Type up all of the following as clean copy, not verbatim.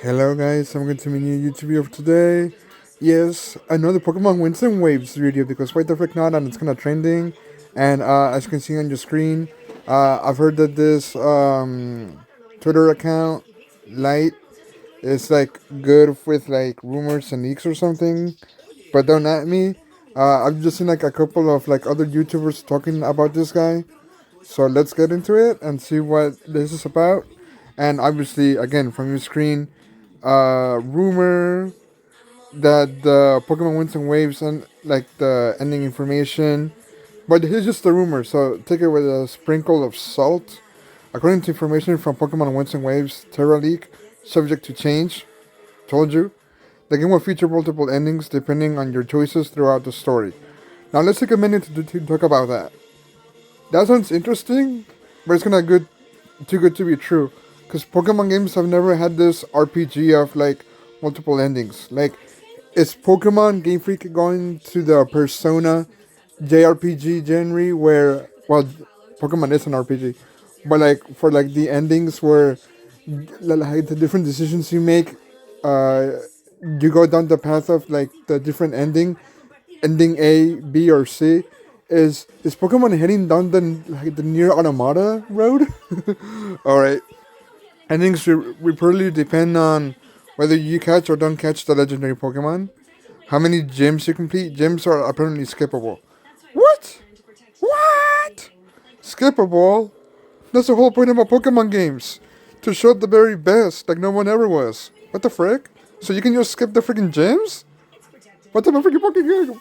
Hello guys, I'm going to be new YouTube video for today. Yes, another Pokemon Winds and Waves video because why the frick not, and it's kind of trending. And as you can see on your screen, I've heard that this Twitter account, Light, is like good with like rumors and leaks or something. But don't at me. I've just seen like a couple of like other YouTubers talking about this guy. So let's get into it and see what this is about. And obviously, again, from your screen, rumor that the Pokemon Winds and Waves and like the ending information, but here's just the rumor, so take it with a sprinkle of salt. According to information from Pokemon Winds and Waves Terra Leak, subject to change. Told you, the game will feature multiple endings depending on your choices throughout the story. Now let's take a minute to talk about that. That sounds interesting, but it's kind of good, too good to be true. Because Pokemon games have never had this RPG of like multiple endings. Like, is Pokemon Game Freak going to the Persona JRPG genre where, well, Pokemon is an RPG, but like for like the endings where like the different decisions you make, uh, you go down the path of like the different ending A, B, or C. Is Pokemon heading down the near Automata road? All right. Endings reportedly depend on whether you catch or don't catch the legendary Pokemon. How many gyms you complete? Gyms are apparently skippable. What? What? Skippable? That's the whole point about Pokemon games. To show the very best, like no one ever was. What the frick? So you can just skip the freaking gyms? What type of freaking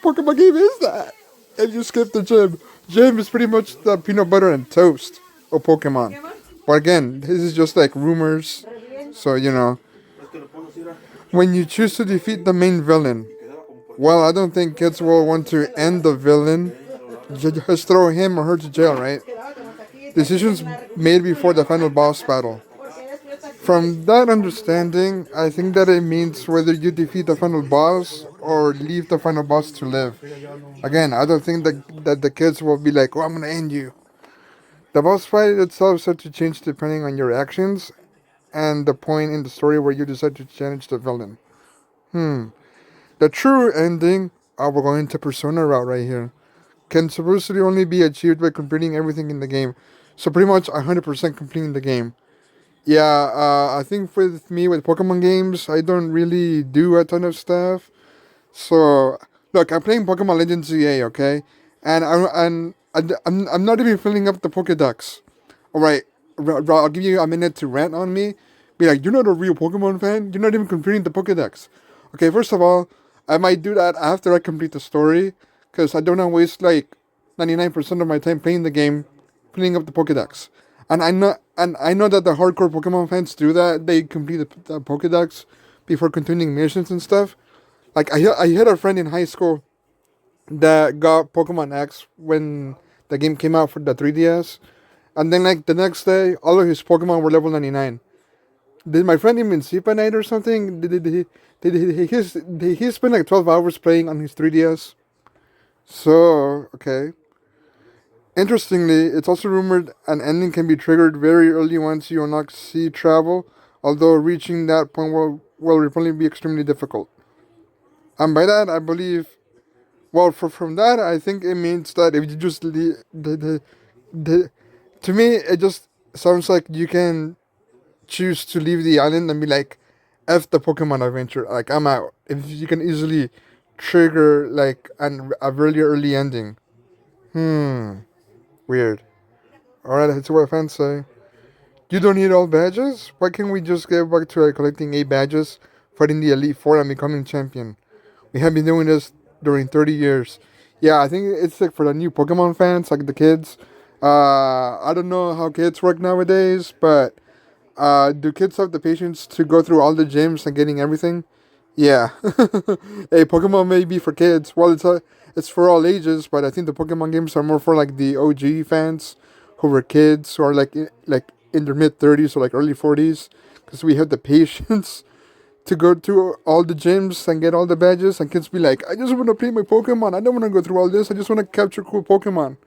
Pokemon game is that? If you skip the gym, gym is pretty much the peanut butter and toast of Pokemon. But again, this is just like rumors. So, when you choose to defeat the main villain, well, I don't think kids will want to end the villain. Just throw him or her to jail, right? Decisions made before the final boss battle. From that understanding, I think that it means whether you defeat the final boss or leave the final boss to live. Again, I don't think that the kids will be like, oh, I'm gonna end you. The boss fight itself is set to change depending on your actions and the point in the story where you decide to challenge the villain. The true ending, we're going to Persona route right here, can supposedly only be achieved by completing everything in the game. So pretty much 100% completing the game. Yeah, I think with me with Pokemon games, I don't really do a ton of stuff. So look, I'm playing Pokemon Legends ZA, okay, and I'm not even filling up the Pokédex. All right, I'll give you a minute to rant on me. Be like, you're not a real Pokemon fan. You're not even completing the Pokédex. Okay, first of all, I might do that after I complete the story, because I don't want to waste like 99% of my time playing the game, filling up the Pokédex. And I know that the hardcore Pokemon fans do that. They complete the Pokédex before continuing missions and stuff. Like I had a friend in high school that got Pokemon X when the game came out for the 3DS, and then like the next day, all of his Pokemon were level 99. Did my friend even sleep at night or something? Did he spend like 12 hours playing on his 3DS? So okay. Interestingly, it's also rumored an ending can be triggered very early once you unlock sea travel, although reaching that point will reportedly be extremely difficult. And by that, I believe, well, from that, I think it means that if you just, the, to me, it just sounds like you can choose to leave the island and be like, F the Pokemon adventure, like, I'm out. If you can easily trigger, like, a really early ending. Weird. Alright, that's what fans say. You don't need all badges? Why can't we just get back to collecting 8 badges, fighting the Elite Four, and becoming champion? We have been doing this during 30 years. Yeah, I think it's like for the new Pokemon fans, like the kids. I don't know how kids work nowadays, but do kids have the patience to go through all the gyms and getting everything? Yeah. Hey, Pokemon may be for kids. Well, it's for all ages, but I think the Pokemon games are more for like the OG fans who were kids who are like in their mid 30s or like early 40s, because we have the patience to go to all the gyms and get all the badges, and kids be like, I just want to play my Pokemon. I don't want to go through all this. I just want to capture cool Pokemon.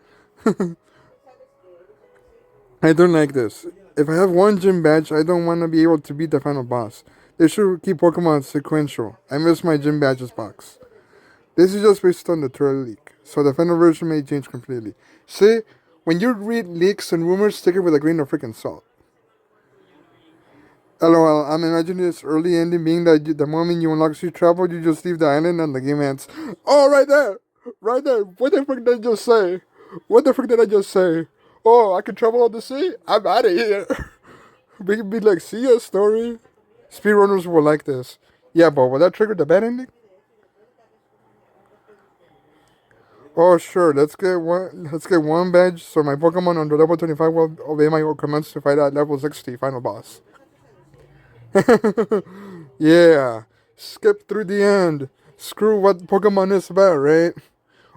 I don't like this. If I have one gym badge, I don't want to be able to beat the final boss. They should keep Pokemon sequential. I miss my gym badges box. This is just based on the Twitter leak, so the final version may change completely. See, when you read leaks and rumors, take it with a grain of freaking salt. LOL, I'm imagining this early ending being that the moment you unlock sea travel, you just leave the island and the game ends. Oh, right there! Right there! What the frick did I just say? What the frick did I just say? Oh, I can travel on the sea? I'm out of here! We can be like, see ya, story. Speedrunners will like this. Yeah, but will that trigger the bad ending? Oh, sure. Let's get one badge so my Pokemon under level 25 will obey my commands to fight at level 60 final boss. Yeah. Skip through the end. Screw what Pokemon is about, right?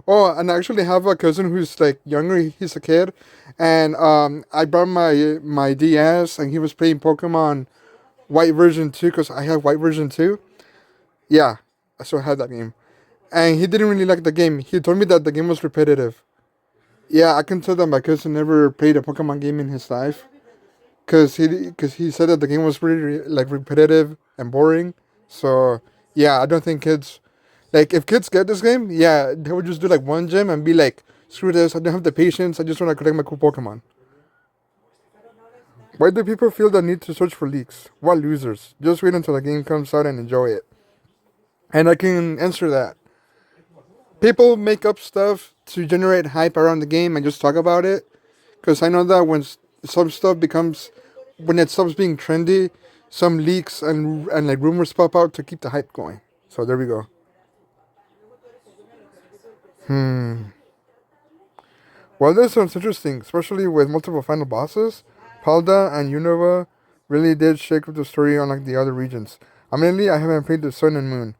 Oh, and I actually have a cousin who's like younger. He's a kid, and I brought my DS, and he was playing Pokemon White version 2 because I have White version 2. Yeah, I still have that game, and he didn't really like the game. He told me that the game was repetitive. Yeah, I can tell that my cousin never played a Pokemon game in his life, cause he said that the game was really like repetitive and boring. So yeah, I don't think kids like if kids get this game, yeah, they would just do like one gym and be like, screw this, I don't have the patience. I just want to collect my cool Pokemon. Why do people feel the need to search for leaks? What losers? Just wait until the game comes out and enjoy it. And I can answer that. People make up stuff to generate hype around the game and just talk about it. Because I know that when some stuff becomes, when it stops being trendy, some leaks and like rumors pop out to keep the hype going. So there we go. Well, this sounds interesting, especially with multiple final bosses. Palda and Unova really did shake up the story unlike the other regions. Admittedly, I haven't played the Sun and Moon.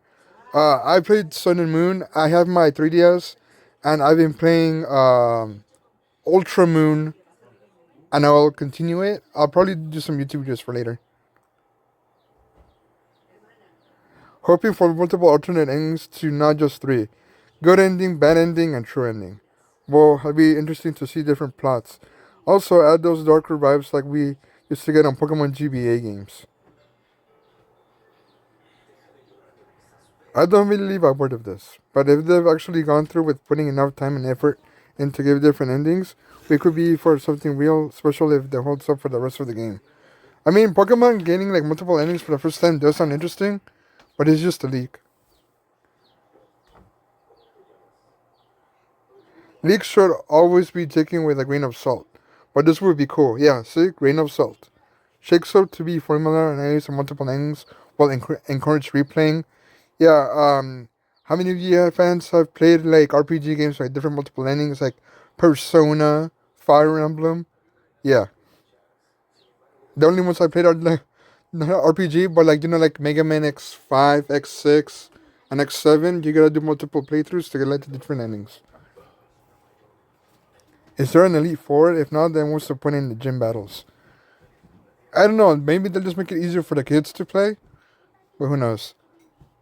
I played Sun and Moon. I have my 3DS, and I've been playing Ultra Moon, and I'll continue it. I'll probably do some YouTube videos for later. Hoping for multiple alternate endings to not just three. Good ending, bad ending, and true ending. Well, it'll be interesting to see different plots. Also, add those darker vibes like we used to get on Pokemon GBA games. I don't really leave out word of this, but if they've actually gone through with putting enough time and effort in to give different endings, we could be for something real special if they holds up for the rest of the game. I mean, Pokemon gaining like multiple endings for the first time does sound interesting, but it's just a leak. Leaks should always be taken with a grain of salt, but this would be cool. Yeah, see, grain of salt. Shakes up to be formula and areas of multiple endings will encourage replaying. Yeah, how many of you fans have played like RPG games like different multiple endings like Persona, Fire Emblem? Yeah, the only ones I played are like not RPG, but like like Mega Man X5, X6, and X7. You gotta do multiple playthroughs to get like the different endings. Is there an Elite Four? If not, then what's the point in the gym battles? I don't know. Maybe they'll just make it easier for the kids to play, but who knows?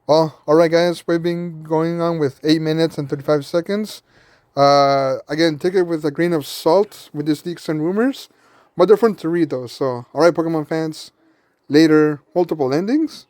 Well, alright guys, we've been going on with 8 minutes and 35 seconds. Again, take it with a grain of salt with these leaks and rumors, but they're fun to read though. So, alright Pokemon fans, later, multiple endings.